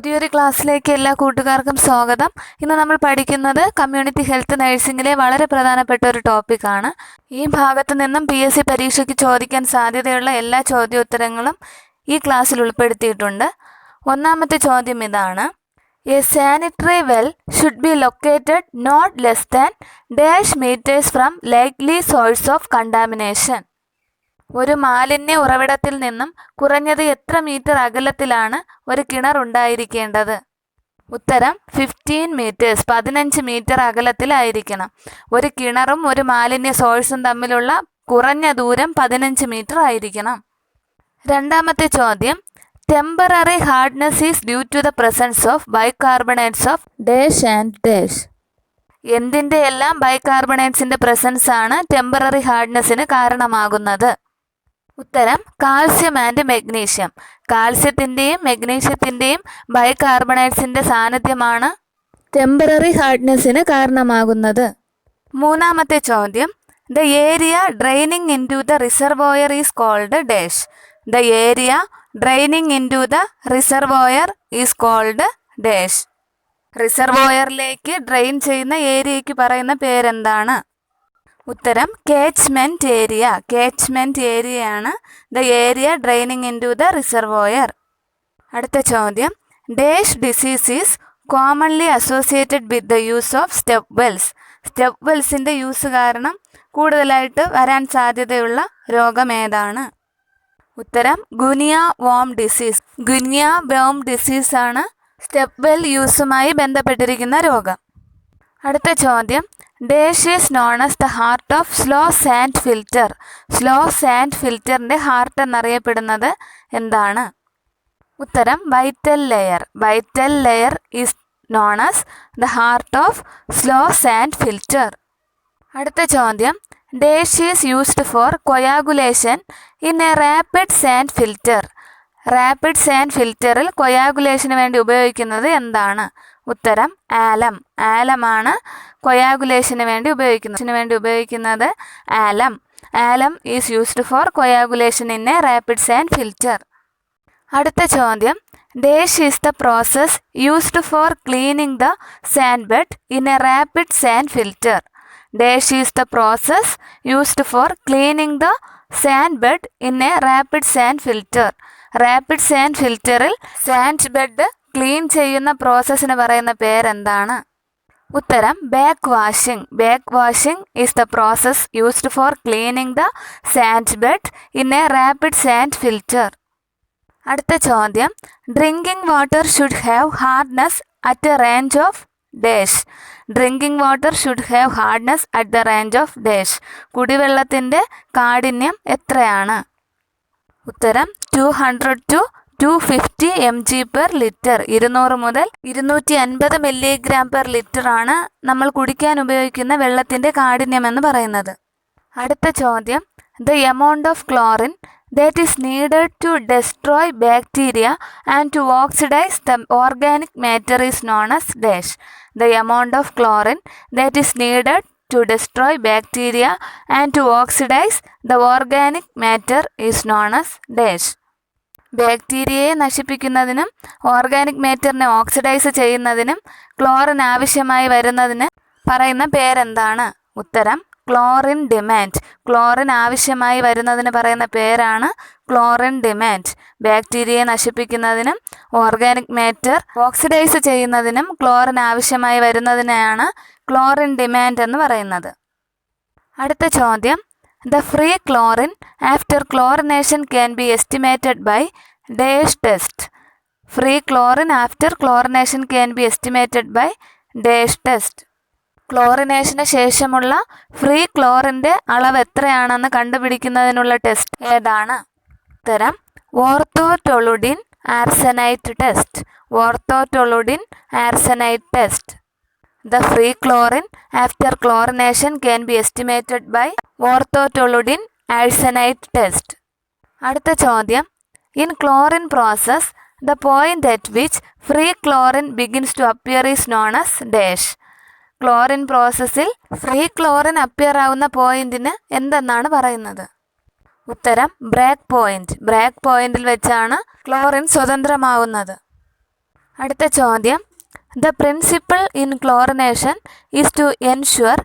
പുതിയൊരു ക്ലാസ്സിലേക്ക് എല്ലാ കൂട്ടുകാർക്കും സ്വാഗതം. ഇന്ന് നമ്മൾ പഠിക്കുന്നത് കമ്മ്യൂണിറ്റി ഹെൽത്ത് നഴ്സിംഗിലെ വളരെ പ്രധാനപ്പെട്ട ഒരു ടോപ്പിക്കാണ്. ഈ ഭാഗത്തു നിന്നും PSC പരീക്ഷയ്ക്ക് ചോദിക്കാൻ സാധ്യതയുള്ള എല്ലാ ചോദ്യോത്തരങ്ങളും ഈ ക്ലാസ്സിൽ ഉൾപ്പെടുത്തിയിട്ടുണ്ട്. ഒന്നാമത്തെ ചോദ്യം ഇതാണ്: a sanitary well should be located not less than dash metres from likely source of contamination. ഒരു മാലിന്യ ഉറവിടത്തിൽ നിന്നും കുറഞ്ഞത് എത്ര മീറ്റർ അകലത്തിലാണ് ഒരു കിണർ ഉണ്ടായിരിക്കേണ്ടത്? ഉത്തരം 15 മീറ്റേഴ്സ്, 15 മീറ്റർ അകലത്തിലായിരിക്കണം. ഒരു കിണറും ഒരു മാലിന്യ സോഴ്സും തമ്മിലുള്ള കുറഞ്ഞ ദൂരം 15 മീറ്റർ ആയിരിക്കണം. രണ്ടാമത്തെ ചോദ്യം: temporary hardness is due to the presence of bicarbonates of dash and dash. എന്തിൻ്റെ എല്ലാം ബൈകാർബണേറ്റ്സിൻ്റെ പ്രസൻസ് ആണ് ടെമ്പററി ഹാർഡ്നെസ്സിന് കാരണമാകുന്നത്? ഉത്തരം കാൽസ്യം ആൻഡ് മെഗ്നീഷ്യം. കാൽസ്യത്തിൻ്റെയും മെഗ്നീഷ്യത്തിൻ്റെയും ബൈകാർബണേറ്റ്സിൻ്റെ സാന്നിധ്യമാണ് ടെമ്പററി ഹാർഡ്നെസ്സിന് കാരണമാകുന്നത്. മൂന്നാമത്തെ ചോദ്യം: the area draining into the reservoir is called dash. The area draining into the reservoir is called dash. റിസർവോയറിലേക്ക് ഡ്രെയിൻ ചെയ്യുന്ന ഏരിയയ്ക്ക് പറയുന്ന പേരെന്താണ്? ഉത്തരം കേച്ച്മെൻറ്റ് ഏരിയ. കേച്ച്മെൻറ്റ് ഏരിയയാണ് the area draining into the reservoir. അടുത്ത ചോദ്യം: dash disease is commonly associated with the use of step wells. Step വെൽസിൻ്റെ യൂസ് കാരണം കൂടുതലായിട്ട് വരാൻ സാധ്യതയുള്ള രോഗം ഏതാണ്? ഉത്തരം guinea worm disease. Guinea worm ഡിസീസാണ് സ്റ്റെപ്പ് വെൽ യൂസുമായി ബന്ധപ്പെട്ടിരിക്കുന്ന രോഗം. അടുത്ത ചോദ്യം: dash is known as the heart of slow sand filter. Slow sand ഫിൽറ്ററിൻ്റെ ഹാർട്ട് എന്നറിയപ്പെടുന്നത് എന്താണ്? ഉത്തരം vital layer. Vital layer is known as the heart of slow sand filter. അടുത്ത ചോദ്യം: dash is used for coagulation in a rapid sand filter. Rapid sand ഫിൽറ്ററിൽ കൊയാഗുലേഷന് വേണ്ടി ഉപയോഗിക്കുന്നത് എന്താണ്? ഉത്തരം ആലം. ആലമാണ് കൊയാഗുലേഷന് വേണ്ടി ഉപയോഗിക്കുന്നത് alum. Alum is used for coagulation in a rapid sand filter. അടുത്ത ചോദ്യം: dash is the process used for cleaning the sand bed in a rapid sand filter. Dash is the process used for cleaning the sand bed in a rapid sand filter. Rapid sand ഫിൽറ്ററിൽ sand bed clean ചെയ്യുന്ന പ്രോസസ്സിന് പറയുന്ന പേരെന്താണ്? ഉത്തരം back washing. Back washing is the process used for cleaning the sand bed in a rapid sand filter. അടുത്ത ചോദ്യം: drinking water should have hardness at a range of dash. Drinking water should have hardness at the range of dash. കുടിവെള്ളത്തിൻ്റെ കാഠിന്യം എത്രയാണ്? ഉത്തരം 200 to 250 mg/ലിറ്റർ. 200 മുതൽ 250 mg/ലിറ്റർ ആണ് നമ്മൾ കുടിക്കാൻ ഉപയോഗിക്കുന്ന വെള്ളത്തിൻ്റെ കാഠിന്യം എന്ന് പറയുന്നത്. അടുത്ത ചോദ്യം: the amount of chlorine that is needed to destroy bacteria and to oxidize the organic matter is known as dash. The amount of chlorine that is needed to destroy bacteria and to oxidize the organic matter is known as dash. ബാക്ടീരിയയെ നശിപ്പിക്കുന്നതിനും organic മാറ്ററിനെ oxidise ചെയ്യുന്നതിനും chlorine ആവശ്യമായി വരുന്നതിന് പറയുന്ന പേരെന്താണ്? ഉത്തരം chlorine demand. Chlorine ആവശ്യമായി വരുന്നതിന് പറയുന്ന പേരാണ് ക്ലോറിൻ ഡിമാൻഡ്. ബാക്ടീരിയയെ നശിപ്പിക്കുന്നതിനും ഓർഗാനിക് മാറ്റർ ഓക്സിഡൈസ് ചെയ്യുന്നതിനും ക്ലോറിൻ ആവശ്യമായി വരുന്നതിനെയാണ് ക്ലോറിൻ ഡിമാൻഡ് എന്ന് പറയുന്നത്. അടുത്ത ചോദ്യം: the free chlorine after chlorination can be estimated by dash test. Free chlorine after chlorination can be estimated by dash test. ക്ലോറിനേഷന് ശേഷമുള്ള ഫ്രീ ക്ലോറിൻ്റെ അളവ് എത്രയാണെന്ന് കണ്ടുപിടിക്കുന്നതിനുള്ള ടെസ്റ്റ് ഏതാണ്? ഉത്തരം orthotoluidine arsenite test. Orthotoluidine arsenite test. The free chlorine after chlorination can be estimated by orthotoluidine arsenite test. അടുത്ത ചോദ്യം: In chlorine process, the point at which free chlorine begins to appear is known as dash. Chlorine പ്രോസസ്സിൽ free chlorine appear ആവുന്ന പോയിന്റിന് എന്തെന്നാണ് പറയുന്നത്? ഉത്തരം break point. Break പോയിന്റിൽ വെച്ചാണ് chlorine സ്വതന്ത്രമാവുന്നത്. അടുത്ത ചോദ്യം, the principle in chlorination is to ensure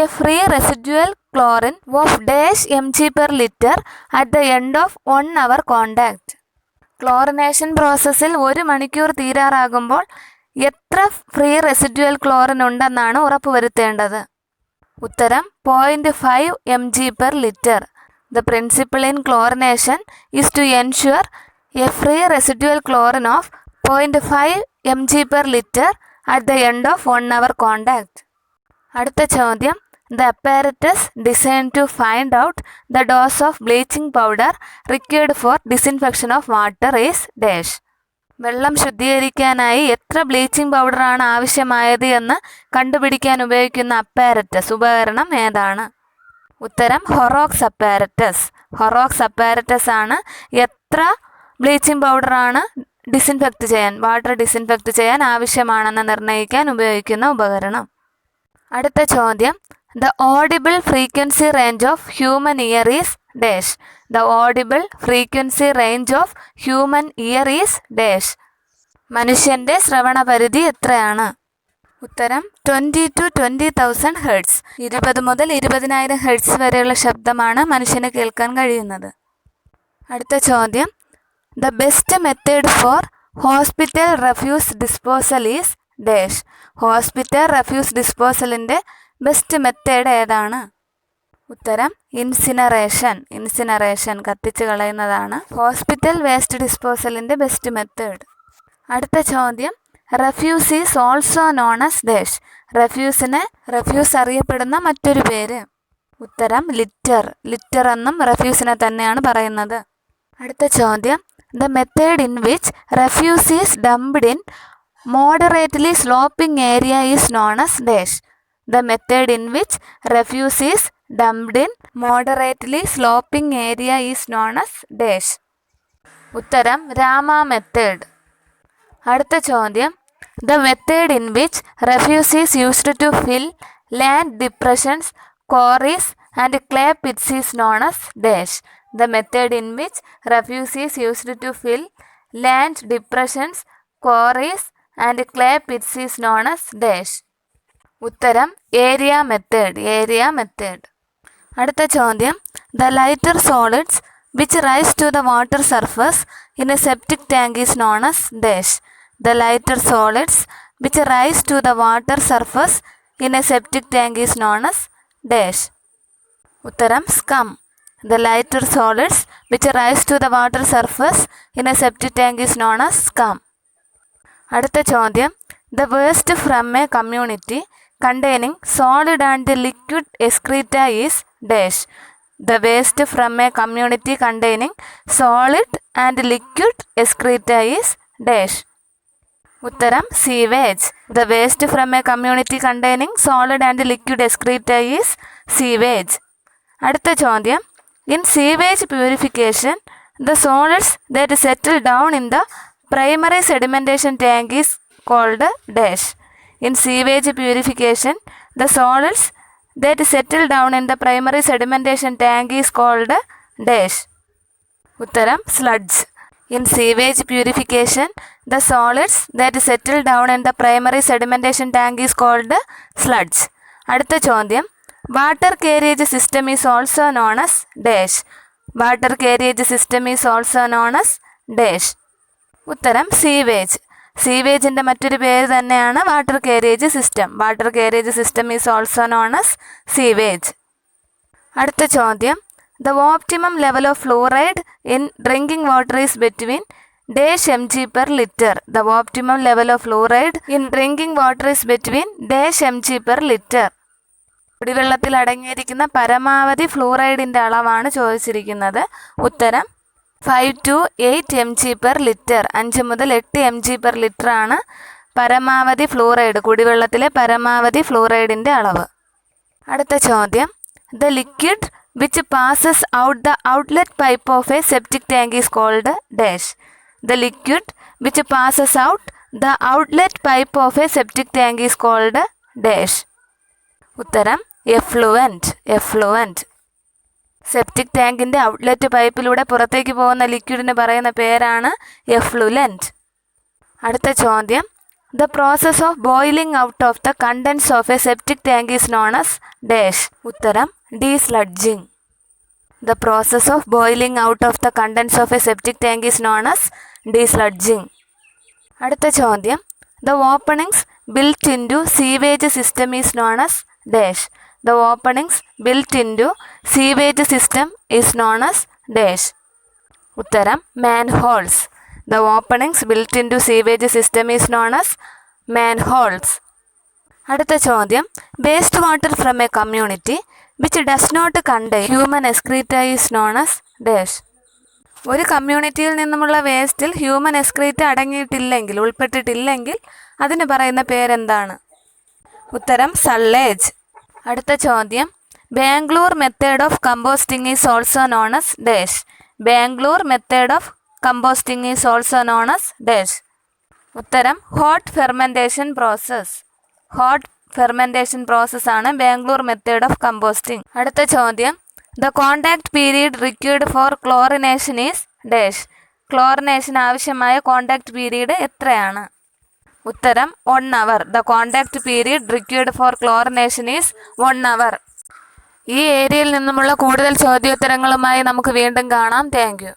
a free residual chlorine of dash mg/ലിറ്റർ at the end of 1 hour contact. Chlorination പ്രോസസ്സിൽ 1 മണിക്കൂർ തീരാറാകുമ്പോൾ എത്ര ഫ്രീ റെസിഡ്യുവൽ ക്ലോറിൻ ഉണ്ടെന്നാണ് ഉറപ്പുവരുത്തേണ്ടത്? ഉത്തരം 0.5 mg/ലിറ്റർ. The principle in chlorination is to ensure a free residual chlorine of 0.5 mg/ലിറ്റർ at the end of 1 hour contact. അടുത്ത ചോദ്യം, the apparatus design to find out the dose of bleaching powder required for disinfection of water is dash. വെള്ളം ശുദ്ധീകരിക്കാനായി എത്ര bleaching പൗഡറാണ് ആവശ്യമായത് എന്ന് കണ്ടുപിടിക്കാൻ ഉപയോഗിക്കുന്ന അപ്പാരറ്റസ് ഉപകരണം ഏതാണ്? ഉത്തരം ഹൊറോക്സ് അപ്പാരറ്റസ്. ഹൊറോക്സ് അപ്പാരറ്റസ് ആണ് എത്ര ബ്ലീച്ചിങ് പൗഡറാണ് വാട്ടർ ഡിസിൻഫെക്റ്റ് ചെയ്യാൻ ആവശ്യമാണെന്ന് നിർണ്ണയിക്കാൻ ഉപയോഗിക്കുന്ന ഉപകരണം. അടുത്ത ചോദ്യം, the audible frequency range of human year is dash. The audible frequency range of human year is dash. മനുഷ്യൻ്റെ ശ്രവണ പരിധി എത്രയാണ്? ഉത്തരം 20 to 20,000 ഹെർട്സ്. 20 മുതൽ 20,000 ഹെർട്സ് വരെയുള്ള ശബ്ദമാണ് മനുഷ്യന് കേൾക്കാൻ കഴിയുന്നത്. അടുത്ത ചോദ്യം, the best method for hospital refuse disposal is dash. Hospital refuse ഡിസ്പോസലിൻ്റെ ബെസ്റ്റ് മെത്തേഡ് ഏതാണ്? ഉത്തരം ഇൻസിനറേഷൻ. ഇൻസിനറേഷൻ കത്തിച്ച് കളയുന്നതാണ് ഹോസ്പിറ്റൽ വേസ്റ്റ് ഡിസ്പോസലിൻ്റെ ബെസ്റ്റ് മെത്തേഡ്. അടുത്ത ചോദ്യം, refuse is also known as dash. Refuse അറിയപ്പെടുന്ന മറ്റൊരു പേര്? ഉത്തരം ലിറ്റർ. ലിറ്റർ എന്നും റെഫ്യൂസിനെ തന്നെയാണ് പറയുന്നത്. അടുത്ത ചോദ്യം, the method in which refuse is dumped in moderately sloping area is known as dash. The method in which refuse is dumped in moderately sloping area is known as dash. ഉത്തരം Rama method. അടുത്ത ചോദ്യം, the method in which refuse is used to fill land depressions, quarries and clay pits is known as dash. The method in which refuse is used to fill land depressions, quarries and clay pits is known as dash. ഉത്തരം area method. Area method. അടുത്ത ചോദ്യം, the lighter solids which rise to the water surface in a septic tank is known as dash. The lighter solids which rise to the water surface in a septic tank is known as dash. ഉത്തരം scum. The lighter solids which rise to the water surface in a septic tank is known as scum. അടുത്ത ചോദ്യം, the waste from a community containing solid and liquid excreta is dash. The waste from a community containing solid and liquid excreta is dash. ഉത്തരം sewage. The waste from a community containing solid and liquid excreta is sewage. അടുത്ത ചോദ്യം, in sewage purification the solids that settle down in the primary sedimentation tank is called dash. In sewage purification, the solids that settle down in the primary sedimentation tank is called dash. ഉത്തരം sludge. In sewage purification, the solids that settle down in the primary sedimentation tank is called sludge. അടുത്ത ചോദ്യം, water carriage system is also known as dash. Water carriage system is also known as dash. ഉത്തരം sewage. സീവേജിൻ്റെ മറ്റൊരു പേര് തന്നെയാണ് water carriage system. Water carriage system is also known as sewage. അടുത്ത ചോദ്യം, the optimum level of fluoride in drinking water is between dash mg/ലിറ്റർ. The optimum level of fluoride in drinking water is between dash mg/ലിറ്റർ. കുടിവെള്ളത്തിൽ അടങ്ങിയിരിക്കുന്ന പരമാവധി ഫ്ലൂറൈഡിൻ്റെ അളവാണ് ചോദിച്ചിരിക്കുന്നത്. ഉത്തരം 5 to 8 mg/ലിറ്റർ. 5 മുതൽ 8 mg/ലിറ്റർ ആണ് പരമാവധി ഫ്ലൂറൈഡ്, കുടിവെള്ളത്തിലെ പരമാവധി ഫ്ലൂറൈഡിൻ്റെ അളവ്. അടുത്ത ചോദ്യം, the liquid which passes out the outlet pipe of a septic tank is called dash. The liquid which passes out the outlet pipe of a septic tank is called dash. ഉത്തരം effluent. Effluent. Septic ടാങ്കിൻ്റെ outlet പൈപ്പിലൂടെ പുറത്തേക്ക് പോകുന്ന ലിക്വിഡിന് പറയുന്ന പേരാണ് effluent. അടുത്ത ചോദ്യം, the process of boiling out of the contents of a septic tank is known as dash. ഉത്തരം desludging. The process of boiling out of the contents of a septic tank is known as desludging. അടുത്ത ചോദ്യം, the openings built into sewage system is known as dash. The openings built into sewage system is known as dash. ഉത്തരം manholes. The openings built into sewage system is known as manholes. അടുത്ത ചോദ്യം, waste water from a community which does not contain human excreta is known as dash. ഒരു കമ്മ്യൂണിറ്റിയിൽ നിന്നുമുള്ള വേസ്റ്റിൽ human excreta അടങ്ങിയിട്ടില്ലെങ്കിൽ, ഉൾപ്പെട്ടിട്ടില്ലെങ്കിൽ അതിന് പറയുന്ന പേരെന്താണ്? ഉത്തരം സള്ളേജ്. അടുത്ത ചോദ്യം, Bangalore method of composting is also known as dash. Bangalore method of composting is also known as dash. ഉത്തരം hot fermentation process. Hot fermentation process ആണ് ബാംഗ്ലൂർ മെത്തേഡ് ഓഫ് കമ്പോസ്റ്റിംഗ്. അടുത്ത ചോദ്യം, the contact period required for chlorination is dash. Chlorination ആവശ്യമായ contact period എത്രയാണ്? ഉത്തരം 1 hour. The contact period required for chlorination is 1 hour. ഈ ഏരിയയിൽ നിന്നുമുള്ള കൂടുതൽ ചോദ്യോത്തരങ്ങളുമായി നമുക്ക് വീണ്ടും കാണാം. Thank you.